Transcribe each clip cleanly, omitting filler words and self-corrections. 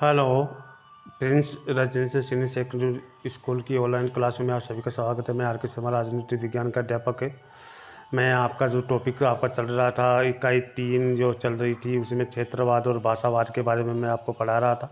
Hello. Prince residential senior secondary school की online क्लासों में आप सभी का स्वागत है। मैं आर के शर्मा, राजनीति विज्ञान का अध्यापक है। मैं आपका जो टॉपिक आपका चल रहा था, इकाई 3 जो चल रही थी, उसमें क्षेत्रवाद और भाषावाद के बारे में मैं आपको पढ़ा रहा था।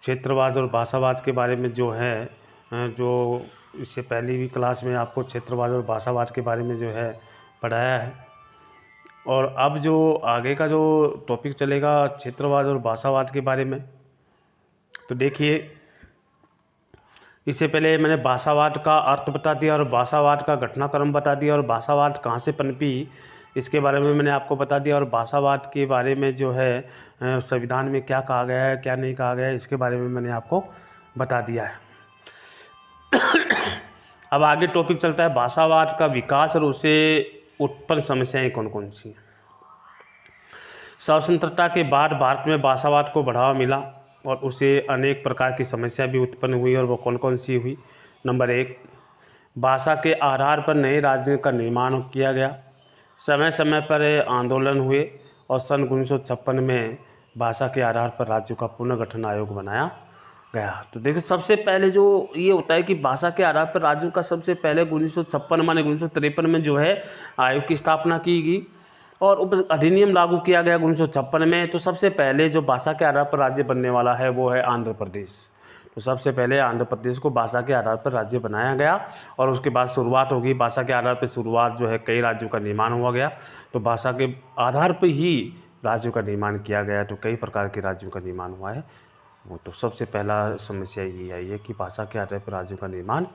क्षेत्रवाद और भाषावाद के बारे में जो है, जो इससे पहली भी क्लास में आपको क्षेत्रवाद और भाषावाद के बारे में जो है पढ़ाया है। और अब जो आगे का जो टॉपिक चलेगा क्षेत्रवाद और भाषावाद के बारे में, तो देखिए, इससे पहले मैंने भाषावाद का अर्थ बता दिया और भाषावाद का घटनाक्रम बता दिया और भाषावाद कहाँ से पनपी इसके बारे में मैंने आपको बता दिया। और भाषावाद के बारे में जो है संविधान में क्या कहा गया है, क्या नहीं कहा गया है, इसके बारे में मैंने आपको बता दिया है। अब आगे टॉपिक चलता है भाषावाद का विकास और उसे उत्पन्न समस्याएं कौन कौन सी हैं। स्वतंत्रता के बाद भारत में भाषावाद को बढ़ावा मिला और उसे अनेक प्रकार की समस्या भी उत्पन्न हुई, और वो कौन कौन सी हुई। नंबर 1, भाषा के आधार पर नए राज्यों का निर्माण किया गया। समय समय पर आंदोलन हुए और सन 1956 में भाषा के आधार पर राज्यों का पुनर्गठन आयोग बनाया गया। तो देखिए, सबसे पहले जो ये होता है कि भाषा के आधार पर राज्यों का सबसे पहले 1956 माने 1953 में जो है आयोग की स्थापना की गई और उप अधिनियम लागू किया गया 1956 में। तो सबसे पहले जो भाषा के आधार पर राज्य बनने वाला है वो है आंध्र प्रदेश। तो सबसे पहले आंध्र प्रदेश को भाषा के आधार पर राज्य बनाया गया और उसके बाद शुरुआत होगी भाषा के आधार पर। शुरुआत जो है कई राज्यों का निर्माण हुआ गया, तो भाषा के आधार पर ही राज्यों का निर्माण किया गया। तो कई प्रकार के राज्यों का निर्माण हुआ है वो। तो सबसे पहला समस्या ये आई है कि भाषा के आधार पर राज्यों का निर्माण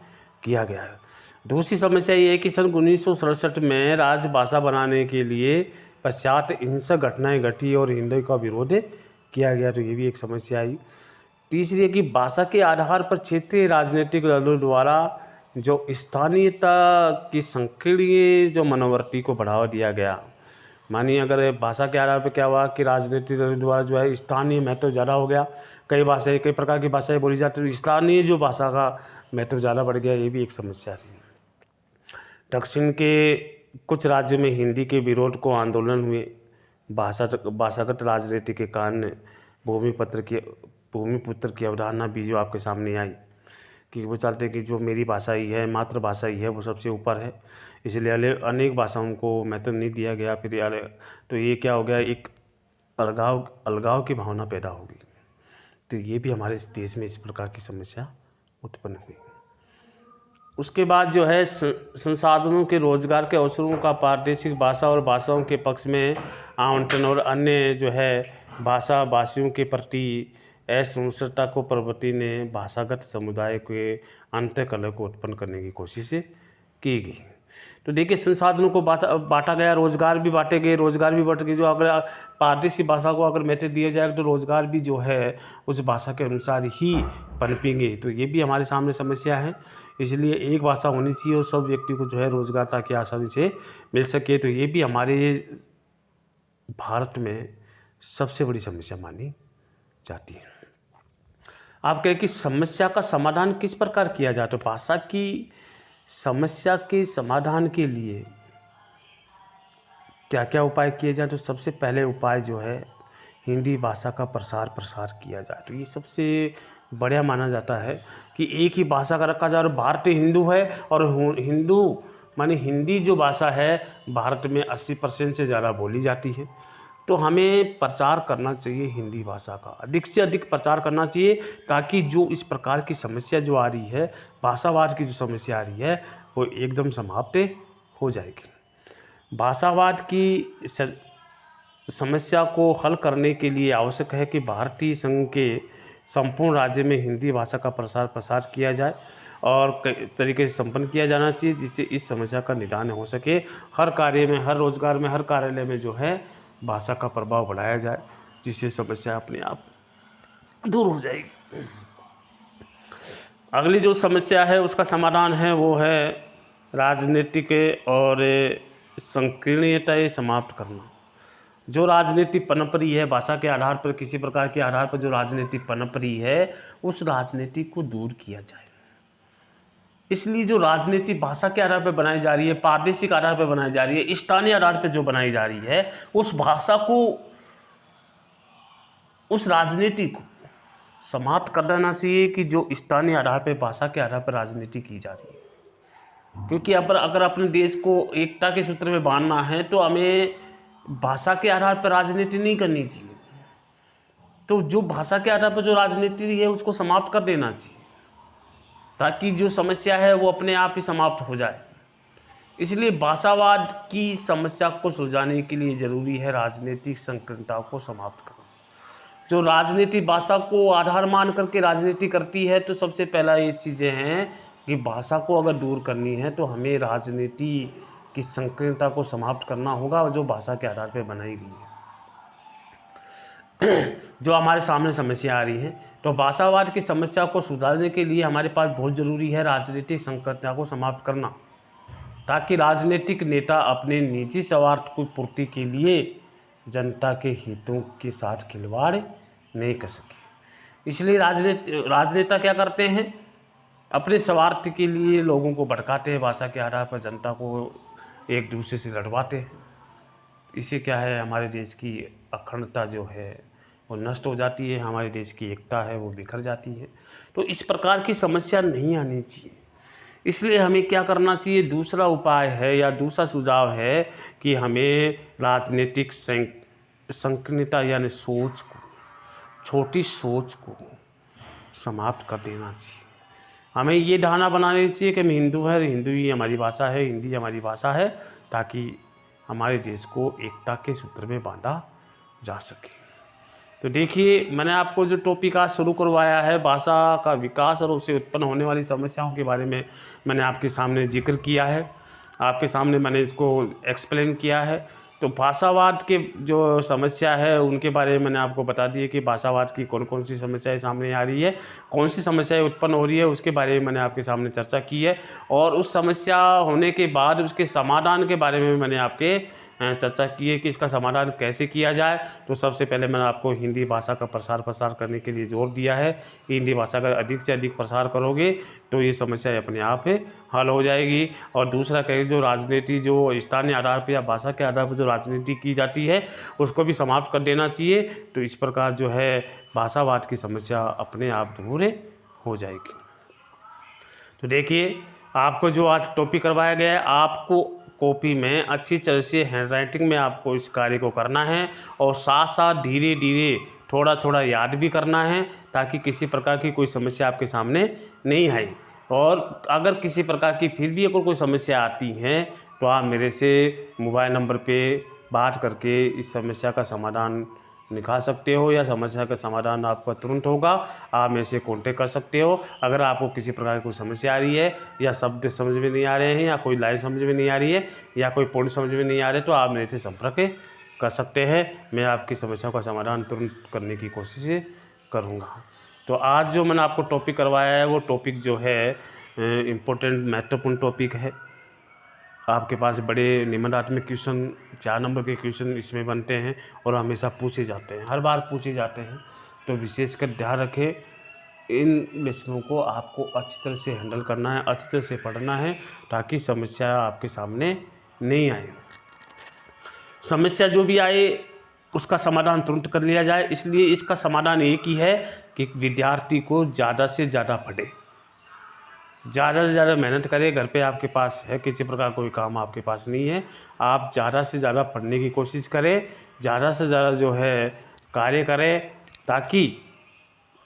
किया गया है। दूसरी समस्या ये है कि सन 1967 में राजभाषा बनाने के लिए पश्चात हिंसक घटनाएं घटी और हिंदी का विरोध किया गया। तो ये भी एक समस्या आई। तीसरी है कि भाषा के आधार पर क्षेत्रीय राजनीतिक दलों द्वारा जो स्थानीयता की संकीर्ण जो मनोवृत्ति को बढ़ावा दिया गया। मानिए अगर भाषा के आधार पर क्या हुआ कि राजनीतिक दलों द्वारा जो है स्थानीय महत्व ज़्यादा हो गया। कई भाषाएं, कई प्रकार की भाषाएं बोली जाती है, स्थानीय जो भाषा का महत्व ज़्यादा बढ़ गया। ये भी एक समस्या थी। दक्षिण के कुछ राज्यों में हिंदी के विरोध को आंदोलन हुए। भाषागत राजनीति के कारण भूमिपुत्र की अवधारणा भी जो आपके सामने आई कि वो चाहते कि जो मेरी भाषा ही है, मातृभाषा ही है, वो सबसे ऊपर है, इसलिए अनेक भाषाओं को महत्व नहीं दिया गया। फिर तो ये क्या हो गया, एक अलगाव की भावना पैदा होगी। तो ये भी हमारे देश में इस प्रकार की समस्या उत्पन्न हुई। उसके बाद जो है संसाधनों के रोजगार के अवसरों का प्रादेशिक भाषा और भाषाओं के पक्ष में आवंटन और अन्य जो है भाषा भाषियों के प्रति असहिष्णुता को प्रवृत्ति ने भाषागत समुदाय के अंतःकलह को उत्पन्न करने की कोशिश की गई। तो देखिए, संसाधनों को बांटा गया, रोजगार भी बांटे गए, रोजगार भी बढ़ गए। जो अगर प्रादेशिक भाषा को अगर महत्व दिया जाए तो रोजगार भी जो है उस भाषा के अनुसार ही पनपेंगे। तो ये भी हमारे सामने समस्या है। इसलिए एक भाषा होनी चाहिए और सब व्यक्ति को जो है रोजगार ताकि आसानी से मिल सके। तो ये भी हमारे भारत में सबसे बड़ी समस्या मानी जाती है। आप कहें कि समस्या का समाधान किस प्रकार किया जाए, तो भाषा की समस्या के समाधान के लिए क्या क्या उपाय किए जाए। तो सबसे पहले उपाय जो है हिंदी भाषा का प्रसार किया जाए। तो ये सबसे बढ़िया माना जाता है कि एक ही भाषा का रखा जाए। और भारत हिंदू है और हिंदू माने हिंदी जो भाषा है भारत में 80% से ज़्यादा बोली जाती है। तो हमें प्रचार करना चाहिए हिंदी भाषा का, अधिक से अधिक प्रचार करना चाहिए, ताकि जो इस प्रकार की समस्या जो आ रही है, भाषावाद की जो समस्या आ रही है, वो एकदम समाप्त हो जाएगी। भाषावाद की समस्या को हल करने के लिए आवश्यक है कि भारतीय संघ के संपूर्ण राज्य में हिंदी भाषा का प्रसार किया जाए और कई तरीके से संपन्न किया जाना चाहिए, जिससे इस समस्या का निदान हो सके। हर कार्य में, हर रोजगार में, हर कार्यालय में जो है भाषा का प्रभाव बढ़ाया जाए, जिससे समस्या अपने आप दूर हो जाएगी। अगली जो समस्या है उसका समाधान है वो है राजनीतिक और संकीर्णताएं समाप्त करना। जो राजनीति पनप रही है भाषा के आधार पर, किसी प्रकार के आधार पर जो राजनीति पनप रही है, उस राजनीति को दूर किया जाए। इसलिए जो राजनीति भाषा के आधार पर बनाई जा रही है, प्रादेशिक आधार पर बनाई जा रही है, स्थानीय आधार पर जो बनाई जा रही है, उस भाषा को, उस राजनीति को समाप्त कर देना चाहिए कि जो स्थानीय आधार पर, भाषा के आधार पर राजनीति की जा रही है। क्योंकि अगर अपने देश को एकता के सूत्र में बांधना है तो हमें भाषा के आधार पर राजनीति नहीं करनी चाहिए। तो जो भाषा के आधार पर जो राजनीति है उसको समाप्त कर देना चाहिए, ताकि जो समस्या है वो अपने आप ही समाप्त हो जाए। इसलिए भाषावाद की समस्या को सुलझाने के लिए ज़रूरी है राजनीतिक संकीर्णता को समाप्त करना। जो राजनीति भाषा को आधार मान करके राजनीति करती है, तो सबसे पहला ये चीज़ें हैं कि भाषा को अगर दूर करनी है तो हमें राजनीति की संकीर्णता को समाप्त करना होगा, जो भाषा के आधार पर बनाई गई है। जो हमारे सामने समस्या आ रही है, तो भाषावाद की समस्या को सुधारने के लिए हमारे पास बहुत ज़रूरी है राजनीतिक संकीर्णता को समाप्त करना, ताकि राजनीतिक नेता अपने निजी स्वार्थ की पूर्ति के लिए जनता के हितों के साथ खिलवाड़ नहीं कर सके। इसलिए राजनेता क्या करते हैं, अपने स्वार्थ के लिए लोगों को भड़काते हैं, भाषा के आधार पर जनता को एक दूसरे से लड़वाते हैं। इससे क्या है, हमारे देश की अखंडता जो है वो नष्ट हो जाती है, हमारे देश की एकता है वो बिखर जाती है। तो इस प्रकार की समस्या नहीं आनी चाहिए। इसलिए हमें क्या करना चाहिए, दूसरा उपाय है या दूसरा सुझाव है कि हमें राजनीतिक संकीर्णता यानी सोच को, छोटी सोच को समाप्त कर देना चाहिए। हमें ये धारणा बनानी चाहिए कि हम हिंदू हैं, हिंदू ही हमारी भाषा है, हिंदी हमारी भाषा है, ताकि हमारे देश को एकता के सूत्र में बांधा जा सके। तो देखिए, मैंने आपको जो टॉपिक आज शुरू करवाया है, भाषा का विकास और उससे उत्पन्न होने वाली समस्याओं के बारे में मैंने आपके सामने जिक्र किया है, आपके सामने मैंने इसको एक्सप्लेन किया है। तो भाषावाद के जो समस्या है उनके बारे में मैंने आपको बता दिया कि भाषावाद की कौन कौन सी समस्याएं सामने आ रही है, कौन सी समस्याएं उत्पन्न हो रही है, उसके बारे में मैंने आपके सामने चर्चा की है। और उस समस्या होने के बाद उसके समाधान के बारे में मैंने आपके चर्चा की है कि इसका समाधान कैसे किया जाए। तो सबसे पहले मैंने आपको हिंदी भाषा का प्रसार करने के लिए जोर दिया है कि हिंदी भाषा का अधिक से अधिक प्रसार करोगे तो ये समस्या अपने आप हल हो जाएगी। और दूसरा कहें, जो राजनीति जो स्थानीय आधार पर या भाषा के आधार पर जो राजनीति की जाती है उसको भी समाप्त कर देना चाहिए। तो इस प्रकार जो है भाषावाद की समस्या अपने आप दूर हो जाएगी। तो देखिए, आपको जो आज टॉपिक करवाया गया है, आपको कॉपी में अच्छी तरह से हैंडराइटिंग में आपको इस कार्य को करना है और साथ साथ धीरे धीरे थोड़ा थोड़ा याद भी करना है, ताकि किसी प्रकार की कोई समस्या आपके सामने नहीं आए। और अगर किसी प्रकार की फिर भी अगर कोई समस्या आती है तो आप मेरे से मोबाइल नंबर पे बात करके इस समस्या का समाधान निकाल सकते हो, या समस्या का समाधान आपका तुरंत होगा, आप मेरे से कांटेक्ट कर सकते हो। अगर आपको किसी प्रकार की कोई समस्या आ रही है, या शब्द समझ में नहीं आ रहे हैं, या कोई लाइन समझ में नहीं आ रही है, या कोई पॉइंट समझ में नहीं आ रहे, तो आप मेरे से संपर्क कर सकते हैं। मैं आपकी समस्या का समाधान तुरंत करने की कोशिश करूँगा। तो आज जो मैंने आपको टॉपिक करवाया है वो टॉपिक जो है इम्पोर्टेंट महत्वपूर्ण टॉपिक है। आपके पास बड़े निबंधात्मक क्वेश्चन 4 नंबर के क्वेश्चन इसमें बनते हैं और हमेशा पूछे जाते हैं, हर बार पूछे जाते हैं। तो विशेषकर ध्यान रखें, इन लेसनों को आपको अच्छी तरह से हैंडल करना है, अच्छी तरह से पढ़ना है, ताकि समस्या आपके सामने नहीं आए। समस्या जो भी आए उसका समाधान तुरंत कर लिया जाए। इसलिए इसका समाधान एक ही है कि विद्यार्थी को ज़्यादा से ज़्यादा पढ़े, ज़्यादा से ज़्यादा मेहनत करें। घर पे आपके पास है, किसी प्रकार कोई काम आपके पास नहीं है, आप ज़्यादा से ज़्यादा पढ़ने की कोशिश करें, ज़्यादा से ज़्यादा जो है कार्य करें, ताकि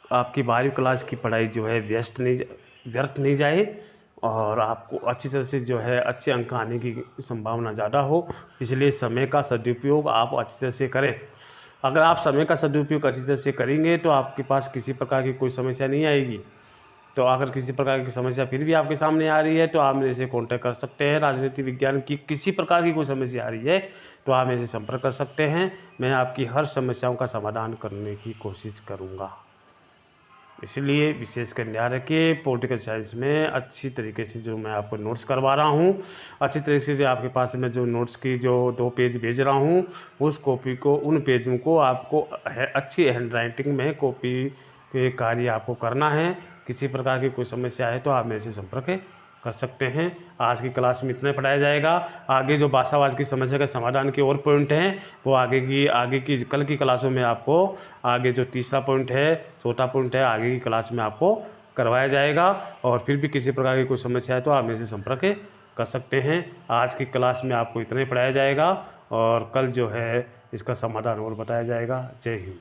आपकी 12वीं क्लास की पढ़ाई जो है व्यर्थ नहीं जाए और आपको अच्छी तरह से जो है अच्छे अंक आने की संभावना ज़्यादा हो। इसलिए समय का सदुपयोग आप अच्छी तरह से करें। अगर आप समय का सदुपयोग अच्छी तरह से करेंगे तो आपके पास किसी प्रकार की कोई समस्या नहीं आएगी। तो अगर किसी प्रकार की समस्या फिर भी आपके सामने आ रही है तो आप मेरे से कांटेक्ट कर सकते हैं। राजनीति विज्ञान की किसी प्रकार की कोई समस्या आ रही है तो आप मेरे से संपर्क कर सकते हैं। मैं आपकी हर समस्याओं का समाधान करने की कोशिश करूँगा। इसलिए विशेषकर ध्यान रखिए, पॉलिटिकल साइंस में अच्छी तरीके से जो मैं आपको नोट्स करवा रहा हूँ, अच्छी तरीके से जो आपके पास मैं जो नोट्स की जो 2 पेज भेज रहा हूँ, उस कॉपी को, उन पेजों को आपको अच्छी हैंडराइटिंग में कॉपी के कार्य आपको करना है। किसी प्रकार की कोई समस्या है तो आप मेरे से संपर्क कर सकते हैं। आज की क्लास में इतना पढ़ाया जाएगा। आगे जो भाषावाद की समस्या के समाधान के और पॉइंट हैं वो आगे की कल की क्लासों में आपको आगे जो तीसरा पॉइंट है, चौथा पॉइंट है, आगे की क्लास में आपको करवाया जाएगा। और फिर भी किसी प्रकार की कोई समस्या है तो आप मेरे से संपर्क कर सकते हैं। आज की क्लास में आपको इतना ही पढ़ाया जाएगा और कल जो है इसका समाधान और बताया जाएगा। जय हिंद।